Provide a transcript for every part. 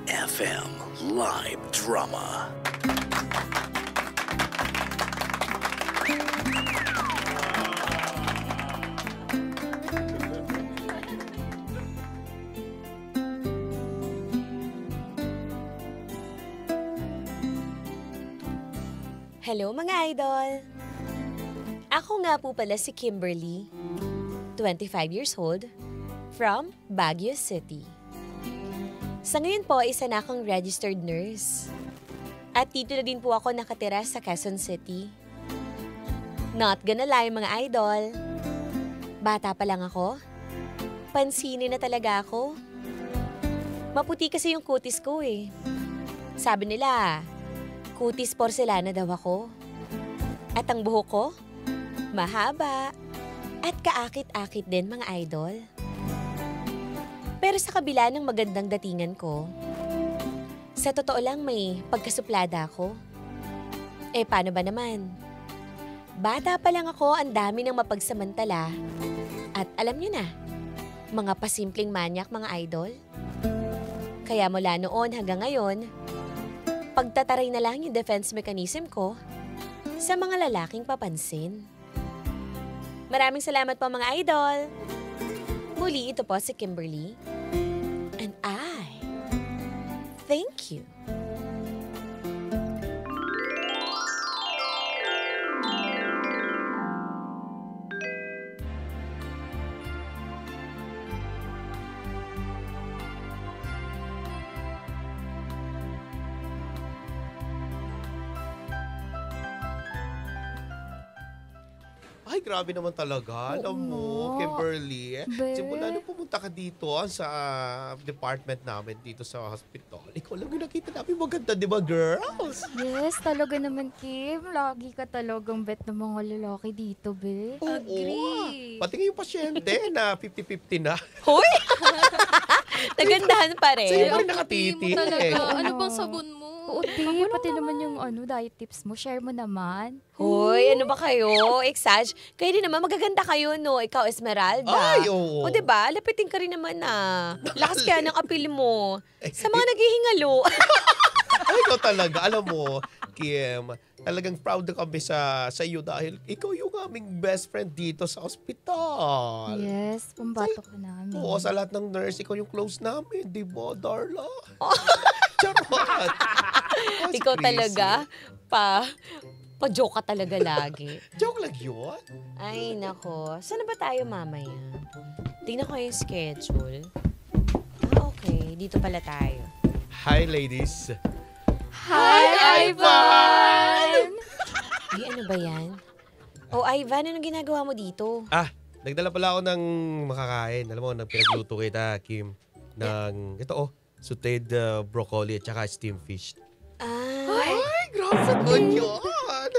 FM Live Drama. Hello mga idol! Ako nga po pala si Kimberly, 25 years old, from Baguio City. Sa ngayon po, isa na akong registered nurse. At dito na din po ako nakatira sa Quezon City. Not gonna lie mga idol, bata pa lang ako, pansinin na talaga ako. Maputi kasi yung kutis ko eh. Sabi nila, kutis porcelana daw ako. At ang buhok ko, mahaba. At kaakit-akit din mga idol. Pero sa kabila ng magandang datingan ko, sa totoo lang may pagkasuplada ako. Eh paano ba naman? Bata pa lang ako, ang dami ng mapagsamantala. At alam niyo na, mga pasimpleng manyak mga idol. Kaya mula noon hanggang ngayon, pagtataray na lang yung defense mechanism ko sa mga lalaking papansin. Maraming salamat po mga idol. Muli ito po si Kimberly. And I thank you. Ay, grabe naman talaga. Alam mo, Kimberly. Simula nung pumunta ka dito sa department namin dito sa hospital, ikaw lang yung nakita namin maganda, di ba, girls? Yes, talaga naman, Kim. Lagi ka talagang bet ng mga lalaki dito, be. Agree. Pati nga yung pasyente na 50-50 na. Hoy! Nagandahan pa rin. Sa'yo pa rin nakatiti. Ano bang sabon mo? Oo, di. Pati naman yung diet tips mo. Share mo naman. Hoy, ano ba kayo? Exage. Kayo din naman, magaganda kayo, no? Ikaw, Esmeralda. Ay, oo. O, diba? Lapitin ka rin naman, Lakas kaya ng apil mo. Sa mga naghihingalo. Ay, ikaw talaga. Alam mo, Kim, talagang proud na kami sa iyo dahil ikaw yung aming best friend dito sa ospital. Yes, pambato ka namin. Oo, sa lahat ng nurse, ikaw yung close namin, di ba, Darla? Charot! Ikaw talaga, pa-joke ka talaga lagi. Joke lang yun? Ay, nako. Saan na ba tayo mamaya? Tingnan ko yung schedule. Okay. Dito pala tayo. Hi, ladies. Hi, Ivan! Ay, ano ba yan? Oh, Ivan, anong ginagawa mo dito? Nagdala pala ako ng makakain. Alam mo, pinagluto kita, Kim. Ito, sauteed broccoli at saka steamed fish. Ay, Grabe ko yun!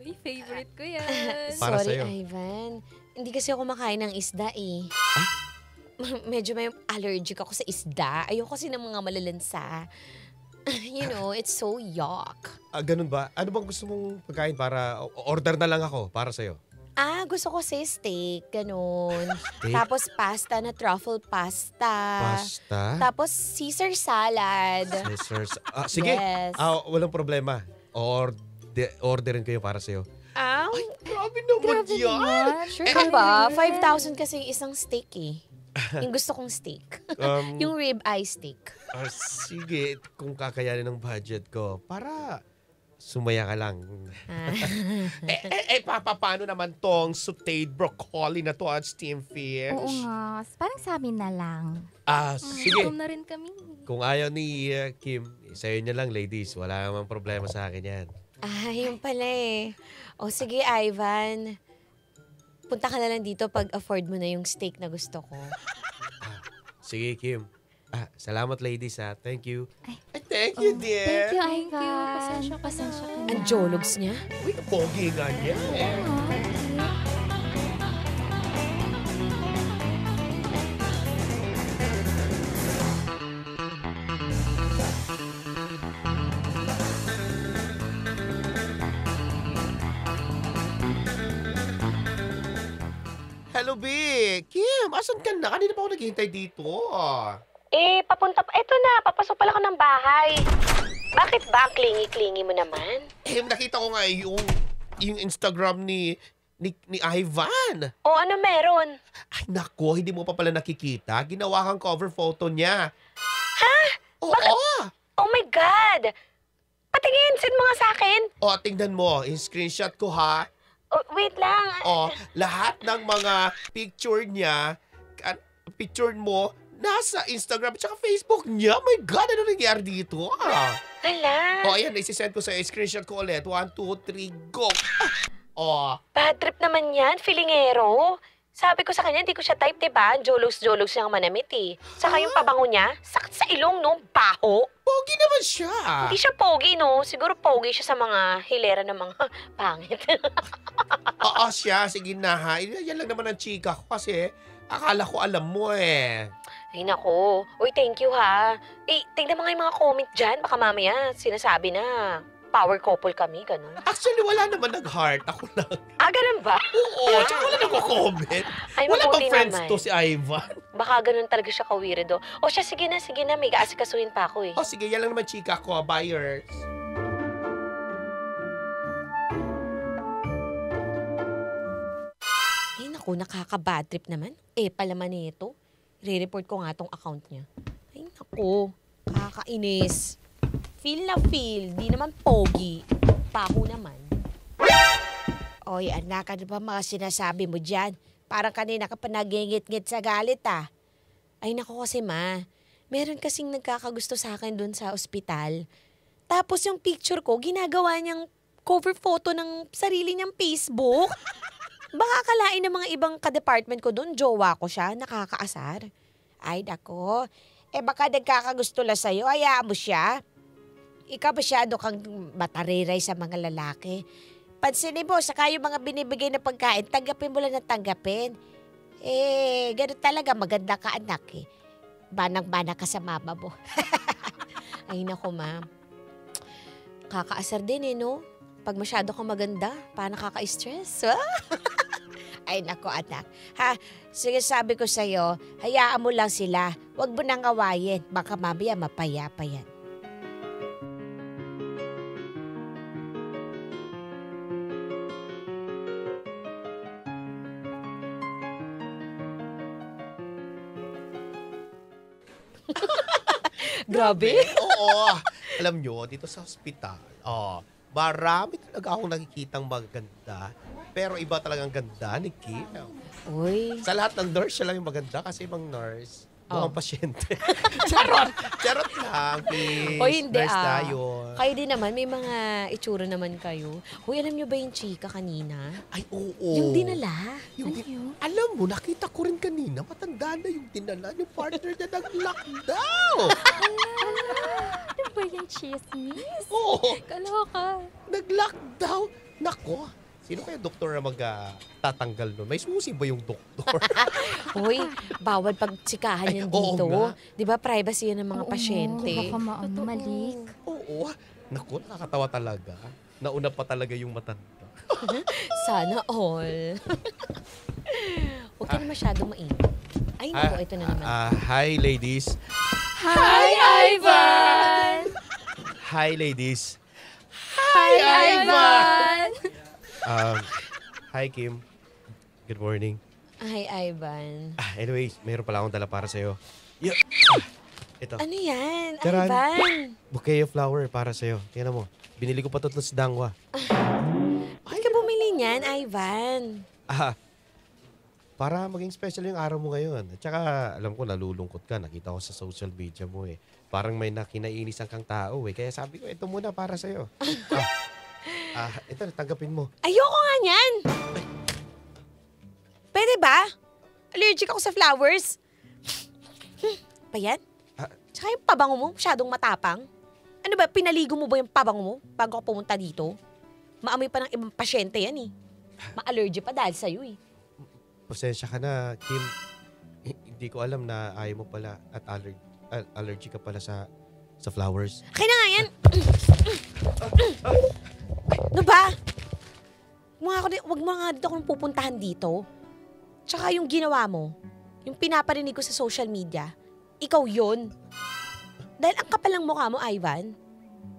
Uy, favorite ko yan. Para sorry, sa'yo. Ivan. Hindi kasi ako makain ng isda eh. Medyo may allergic ako sa isda. Ayoko kasi ng mga malalansa. You know, it's so yuck. Ganun ba? Ano bang gusto mong pagkain para order na lang ako para sa'yo? Gusto ko say steak, ganun. Steak? Tapos pasta na truffle pasta. Pasta? Tapos Caesar salad. Scissors. Sige. Yes. Walang problema. Orderin ko yun para sa'yo. Grabe naman Grabe yan! naman. Sure Ka ba? 5,000 kasi yung isang steak eh. Yung gusto kong steak. Yung rib eye steak. Sige, kung kakayanin ng budget ko, para sumaya ka lang. Paano naman tong sauteed broccoli na to at steamed fish? Oo nga. Parang sa amin na lang. Sige. Gutom na rin kami. Kung ayaw ni Kim, sa'yo niya lang, ladies. Wala namang problema sa akin yan. Yun pala eh. O sige, Ivan. Punta ka na lang dito pag afford mo na yung steak na gusto ko. Sige, Kim. Salamat, ladies, ha. Thank you. Thank Oh, you, dear. Thank you, Pasensya Ivan. ka na. ka Ang na. jologs niya. Uy, pogi nga niya. Hello, B. Kim, asan ka na? Kanina pa ako naghihintay dito. Papunta pa. Eto na, papasok pala ako ng bahay. Bakit ba ang klingi-klingi mo naman? Nakita ko nga yung Instagram ni Ivan. O ano meron? Ay, nako, hindi mo pa pala nakikita. Ginawa kang cover photo niya. Ha? Oo. Oh my God! Patingin, send mo nga sa akin. O, tingnan mo. Screenshot ko ha. Oh, wait lang. O, lahat ng mga picture niya, picture mo, nasa Instagram at Facebook niya. My God, ano nangyari dito? Hala. O, ayan, isisend ko sa screenshot ko ulit. 1, 2, 3, go! O, Bad trip naman yan, filingero. Sabi ko sa kanya, hindi ko siya type, diba? Jolos-jolos siyang manamit eh. Saka yung pabango niya, sakit sa ilong, no? Baho. pogi naman siya. Hindi siya pogi, no? Siguro pogi siya sa mga hilera ng mga pangit. Oo siya, sige na ha. Yan lang naman ang chika ko kasi akala ko alam mo eh. Ay nako. Uy, thank you ha. Tingnan mo nga yung mga comment dyan. Baka mamaya sinasabi na power couple kami, ganun. Actually, wala naman nag-heart. Ako lang. Ganun ba? Oo, tsaka wala nagko-comment. Ay, Wala mabuti bang friends naman. to si Ivan? Baka ganun talaga siya ka-weirdo. O siya, sige na. May aasikasuhin pa ako eh. Oh, sige, yan lang naman chika ko. Buyers. Ay naku, nakaka-bad trip naman. Palaman nito. Re-report ko nga tong account niya. Ay naku, kakainis. Feel na feel, di naman pogi. Paho naman. Oy, anak, ano ba mga sinasabi mo dyan? Parang kanina ka pa nagingit-ngit sa galit ah. Ay naku kasi ma, meron kasing nagkakagusto sa akin dun sa ospital. Tapos yung picture ko, ginagawa niyang cover photo ng sarili niyang Facebook. Baka akalain ng mga ibang ka-department ko dun, jowa ko siya, nakakaasar. Ay nako, baka nagkakagusto lang sa'yo, hayaan mo siya. Ikaw masyado kang matariray sa mga lalaki. Pansinin mo, saka yung mga binibigay na pagkain, tanggapin mo lang na tanggapin. Ganun talaga, maganda ka anak eh. Banang-bana ka sa mama mo. Ay naku ma, kakaasar din no? Pag masyado kang maganda, paano nakaka-stress? Ay naku anak. Sige sabi ko sa'yo, hayaan mo lang sila. Huwag mo nang awayin, baka mamaya mapayapa yan. Grabe. Oo. Alam nyo, dito sa hospital, marami talaga akong nakikitang maganda. Pero iba talagang ganda ni Kim. Uy. Sa lahat ng nurse, siya lang yung maganda kasi ibang nurse, mukhang Oh. pasyente. Charot! Charot lang, please. Hoy, hindi nurse tayo. Kayo din naman, may mga itsura naman kayo. Hoy, alam nyo ba yung chika kanina? Ay, oo. Yung dinala. Alam mo, nakita ko rin kanina, matanda na yung dinala yung partner niya nag-lockdown. Ano ba yung chismis? Oo, Kaloka. nag-lockdown. Nako, sino kaya doktor na magtatanggal nun? May susi ba yung doktor? Hoy, bawal pagsikahan yan oo dito. nga. Di ba privacy yan ng mga Oo, pasyente? Baka malik. Oo, nako, nakakatawa talaga. Nauna pa talaga yung matanda. Sana all. Huwag ka na masyadong mainit. Ay, naku, ito na naman. Hi, ladies. Hi, Ivan! Hi, ladies. Hi, Ivan! Hi, Kim. Good morning. Ay, Ivan. Anyways, mayroon pala akong dala para sa'yo. Ito. Ano yan, Charan. Ivan? Bouquet of flower para sa'yo. Tingnan mo. Binili ko pa ito sa Dangwa. Ba't ka bumili niyan, Ivan? Para maging special yung araw mo ngayon. At saka, alam ko, nalulungkot ka. Nakita ko sa social media mo eh. Parang may nakinainisan kang tao eh. Kaya sabi ko, ito muna para sa'yo. Ito, tanggapin mo. Ayoko nga niyan! Pwede ba? Allergic ako sa flowers. Pa yan? Tsaka yung pabango mo, masyadong matapang. Ano ba, pinaligo mo ba yung pabango mo bago ka pumunta dito? Maamoy pa ng ibang pasyente yan eh. Ma-allergy pa dahil sa'yo eh. Pasensya ka na, Kim. Hindi ko alam na ayaw mo pala at allergy ka pala sa flowers. Kaya na nga yan! Ano ba? Wag mo nga dito akong pupuntahan dito. Tsaka yung ginawa mo, yung pinaparinig ko sa social media, ikaw yun. Dahil ang kapal ng mukha mo, Ivan.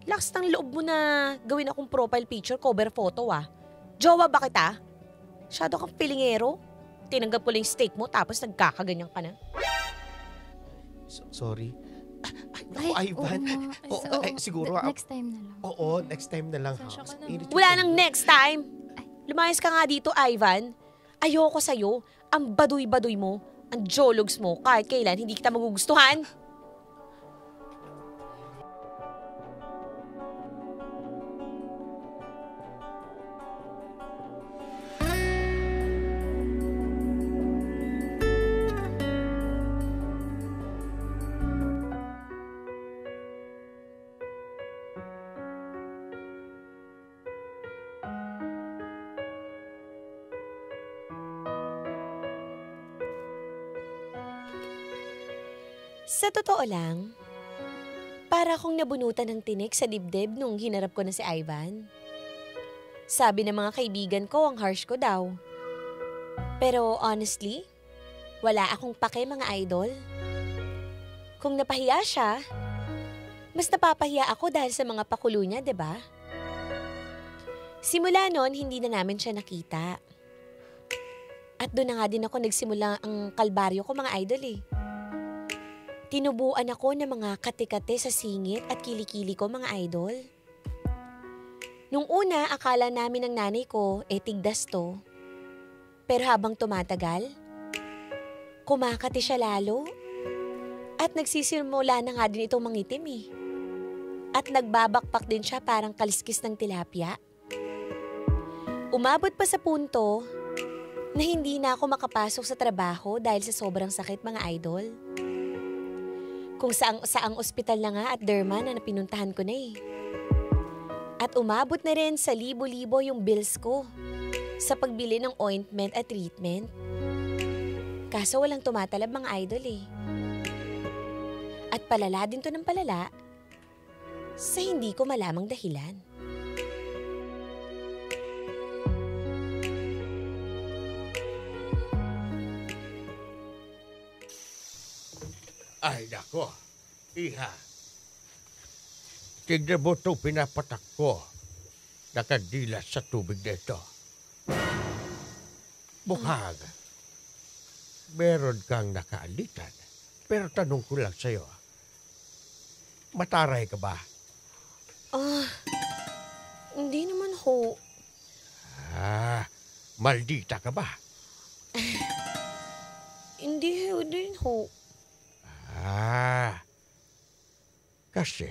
Lakas ng loob mo na gawin akong profile picture, cover photo ah. Jowa ba kita? Masyado kang pilingero. Tinanggap ko lang yung steak mo tapos nagkakaganyan ka na. Sorry. Naku, Ivan. Siguro. Next time na lang. Oo, next time na lang. Pasensya ka na. Init yung Wala ulo. nang next time. Lumayas ka nga dito, Ivan. Ayoko sa'yo. Ang baduy-baduy mo. Ang jologs mo. Kahit kailan, hindi kita magugustuhan. Sa totoo lang, para akong nabunutan ng tinik sa dibdib nung hinarap ko na si Ivan. Sabi ng mga kaibigan ko, ang harsh ko daw. Pero honestly, wala akong pake mga idol. Kung napahiya siya, mas napapahiya ako dahil sa mga pakulo niya, 'di ba? Simula noon, hindi na namin siya nakita. At doon na nga din ako nagsimula ang kalbaryo ko mga idol eh. Tinubuan ako ng mga kate-kate sa singit at kilikili ko mga idol. Nung una, akala namin ng nanay ko, tigdas to. Pero habang tumatagal, kumakati siya lalo. At nagsisimula na nga din itong mangitim eh. At nagbabakpak din siya parang kaliskis ng tilapia. Umabot pa sa punto na hindi na ako makapasok sa trabaho dahil sa sobrang sakit mga idol. Kung saang ospital na nga at derma na pinuntahan ko na eh. At umabot na rin sa libo-libo yung bills ko sa pagbili ng ointment at treatment. Kaso walang tumatalab mga idol eh. At palala din to ng palala sa hindi ko malamang dahilan. Ay, nako. Iha. Tignan mo itong pinapatak ko. Nakadila sa tubig nito. Mukhang meron kang nakaalitan. Pero tanong ko lang sa'yo. Mataray ka ba? Hindi naman ho. Maldita ka ba? Hindi ho din ho. Kasi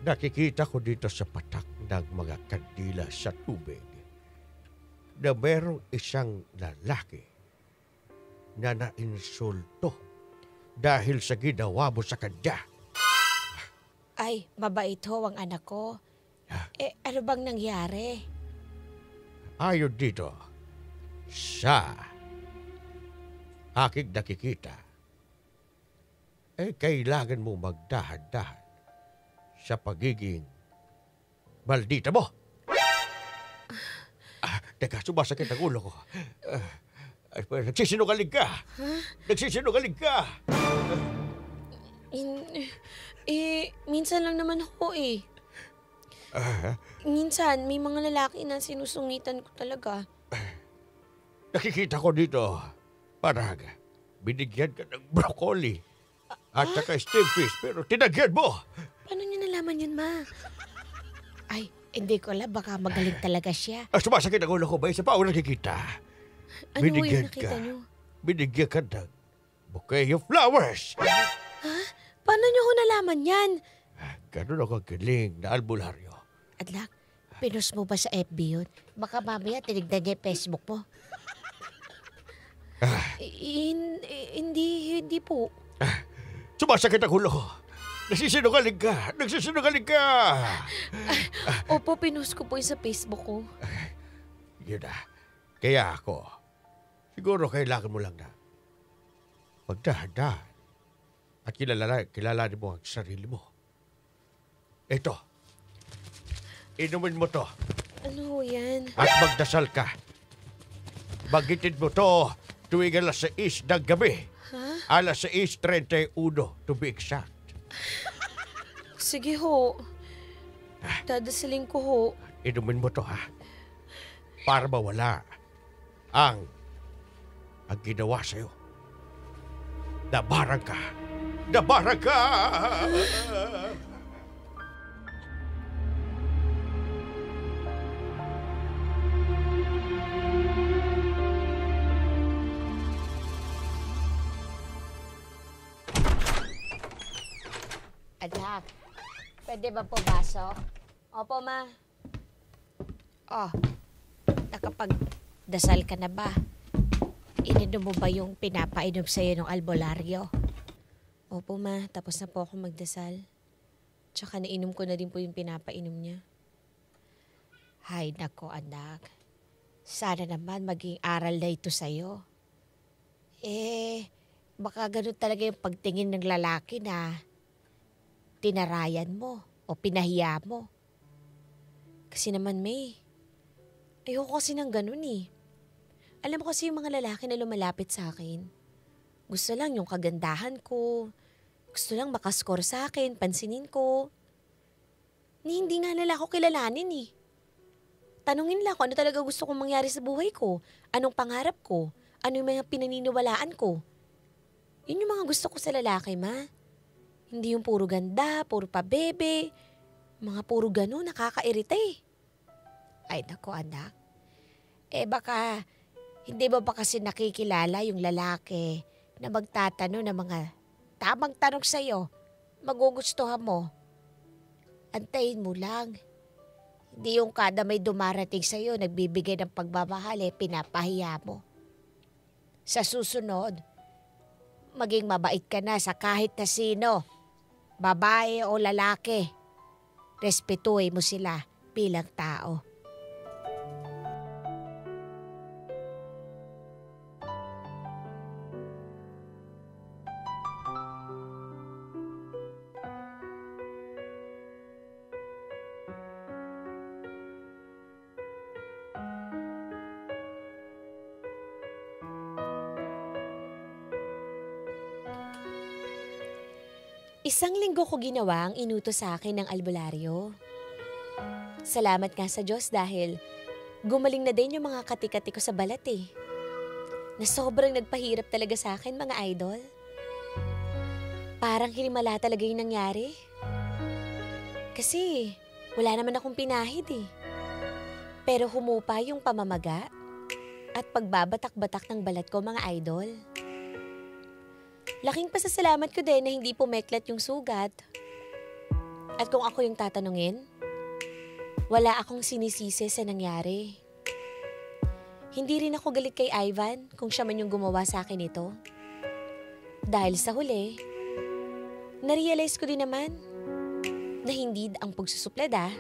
nakikita ko dito sa patak ng mga kandila sa tubig na merong isang lalaki na nainsulto dahil sa ginawa mo sa kanya. Ay, mabait ho ang anak ko. Ano bang nangyari? Ayon dito, sa aking nakikita, kailangan mo magdahan-dahan sa pagiging maldita mo. Teka, sumasakit ang ulo ko. Nagsisinungaling ka! Nagsisinungaling ka! Minsan lang naman ho eh. Minsan, may mga lalaki na sinusungitan ko talaga. Nakikita ko dito, parang binigyan ka ng broccoli. At saka steamed fish, pero tinagyan mo. Paano niya nalaman yun, ma? Ay, hindi ko alam. Baka magaling talaga siya. Sumasakit ang ulo ko ba? Isa pa ako nakikita. Ano yung nakita niyo? Binigyan ka ng bouquet of flowers. Paano niyo ho nalaman yan? Ganun ako galing na albularyo. Adlak, pinost mo ba sa FB yun? Baka mamaya tinignan niya yung Facebook mo. Hindi po. Sumasakit ang ulo ko. Nagsisinungaling ka! Nagsisinungaling ka! Opo, pinost ko po yung sa Facebook ko. Yun na. Kaya ako, siguro kailangan mo lang na magdahan-dahan at kilalanin mo ang sarili mo. Ito. Inumin mo to. Ano ho yan? At magdasal ka. Magitin mo to tuwing alas 6 ng gabi. Alas 6:31 to be exact. Sige ho. Dadasaling ko ho. Inumin mo to ha. Para mawala ang ginawa sa'yo. Nabarang ka. Nabarang ka! Anak, pwede ba pumasok? Opo, ma. Oh, nakapagdasal ka na ba? Ininom mo ba yung pinapainom sa'yo ng albularyo? Opo, ma. Tapos na po ako magdasal. Tsaka nainom ko na din po yung pinapainom niya. Hay nako, anak. Sana naman maging aral na ito sa'yo. Baka ganun talaga yung pagtingin ng lalaki na tinarayan mo o pinahiya mo. Kasi naman, May, ayoko kasi ng ganun eh. Alam mo kasi yung mga lalaki na lumalapit sa akin, gusto lang yung kagandahan ko, gusto lang makascore sa akin, pansinin ko. Hindi nga nila ako kilalanin eh. Tanungin nila ako ano talaga gusto kong mangyari sa buhay ko, anong pangarap ko, ano yung mga pinaniniwalaan ko. Yun yung mga gusto ko sa lalaki, ma. Hindi yung puro ganda, puro pabebe, mga puro gano'n, nakakairita eh. Ay nako, anak. Baka, hindi ba kasi nakikilala yung lalaki na magtatanong ng mga tamang tanong sa'yo, magugustuhan mo. Antayin mo lang. Hindi yung kada may dumarating sa'yo, nagbibigay ng pagmamahal pinapahiya mo. Sa susunod, maging mabait ka na sa kahit na sino. Babae o lalaki, respetuhin mo sila bilang tao. Isang linggo ko ginawa ang inutos sa akin ng albularyo. Salamat nga sa Diyos dahil gumaling na din yung mga kati-kati ko sa balat eh. Na sobrang nagpahirap talaga sa akin, mga idol. Parang hinimala talaga yung nangyari. Kasi wala naman akong pinahid eh. Pero humupa yung pamamaga at pagbabatak-batak ng balat ko, mga idol. Laking pasasalamat ko din na hindi pumeklat yung sugat. At kung ako yung tatanungin, wala akong sinisisi sa nangyari. Hindi rin ako galit kay Ivan kung siya man yung gumawa sa akin ito. Dahil sa huli, narealize ko din naman na hindi ang pagsusuplada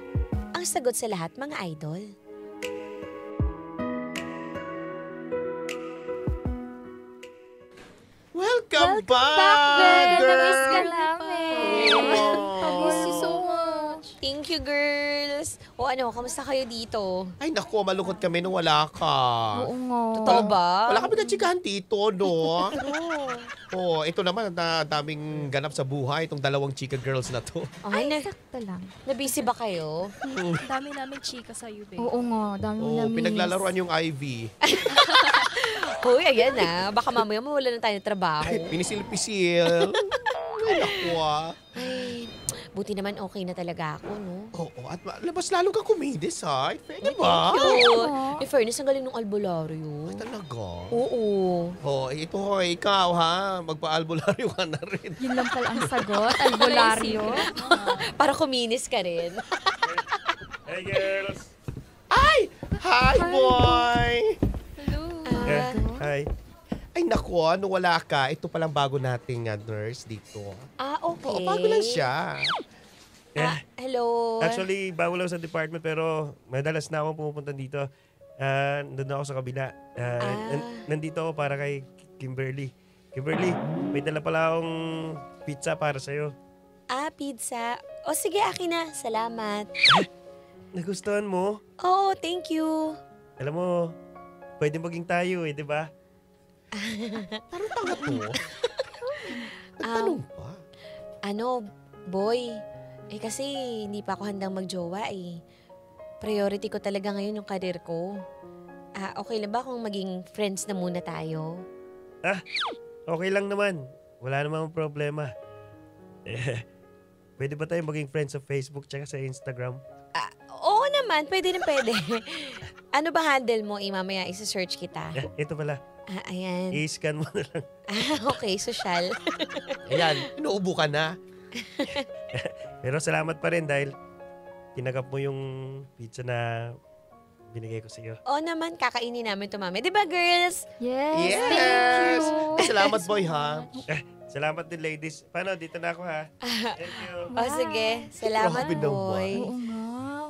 ang sagot sa lahat, mga idol. Welcome back, girl! Namiss ka namin. Miss you so much. Thank you, girls. O ano, kamusta kayo dito? Ay naku, malungkot kami nung wala ka. Oo nga. Totoo ba? Wala kami katsikahan dito, no? Ito naman, na daming ganap sa buhay, itong dalawang chika girls na to. Ay, Sakto lang. nabisi ba kayo? Ang dami namin chika sa'yo, babe. Oo nga, dami na miss. Pinaglalaruan yung Ivy. Hoy, ayan na. Baka mamaya mawala na tayo ng trabaho. Pinisil-pisil. Ay naku Ay, buti naman okay na talaga ako, no? Oo, at labas lalo kang kumidis, ha? Pwede ba? In fairness, ang galing ng albularyo. Talaga? Oo. Ito ikaw, ha? Magpa-albularyo ka na rin. Yun lang pala ang sagot, albularyo. Para kuminis ka rin. Hey girls! Hi, boy! Hello. Hi. Ay naku, nung wala ka, ito palang bago nating nurse dito. Okay. Oo, bago lang siya. Hello. Actually, bago lang sa department pero madalas na akong pumupunta dito. Nandun ako sa kabila. Nandito ako para kay Kimberly. Kimberly, may dala pala akong pizza para sa'yo. Pizza. O sige, akin na. Salamat. Nagustuhan mo? Oh, thank you. Alam mo, pwede maging tayo di ba? Parang tanga to. Tanong pa. Ano, boy, kasi hindi pa ako handang magjowa eh. Priority ko talaga ngayon yung karir ko. Okay lang ba kung maging friends na muna tayo? Okay lang naman. Wala namang problema. Pwede ba tayong maging friends sa Facebook tsaka sa Instagram? Oo naman, pwede rin pwede. Ano ba handle mo? Mamaya isa-search kita. Ito pala. Ayan. I-scan mo na lang. Okay, social. Ayan, inuubo ka na. Pero salamat pa rin dahil tinagap mo yung pizza na binigay ko sa iyo. Oo naman, kakainin namin ito mamaya. Di ba, girls? Yes, thank Yes! you. Salamat, boy, ha? Salamat din, ladies. Paano? Dito na ako, ha? Thank you. O sige, salamat, Grabe naman. boy. Oo nga.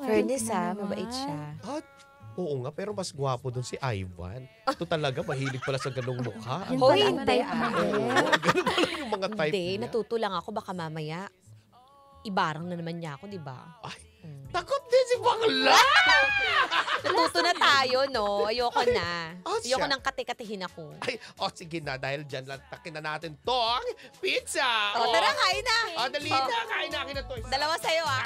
Fairness Grabe ha, naman. mabait siya. At, oo nga, pero mas gwapo dun si Ivan. Ito talaga, mahilig pala sa ganong mukha. Yan Hoy, pala ang hindi, type mo, eh. Ganun pala yung mga type Hindi, niya. natuto lang ako. Baka mamaya, ibarang na naman niya ako, di ba? Ay, takot din si bakla! Natuto na tayo, no? Ayoko na. siya. Ayoko nang kati-katihin ako. Ay, sige na, dahil dyan lang takin na natin tong pizza. O, tara, kain na. Dali na, kain na to. Dalawa sa'yo, ah.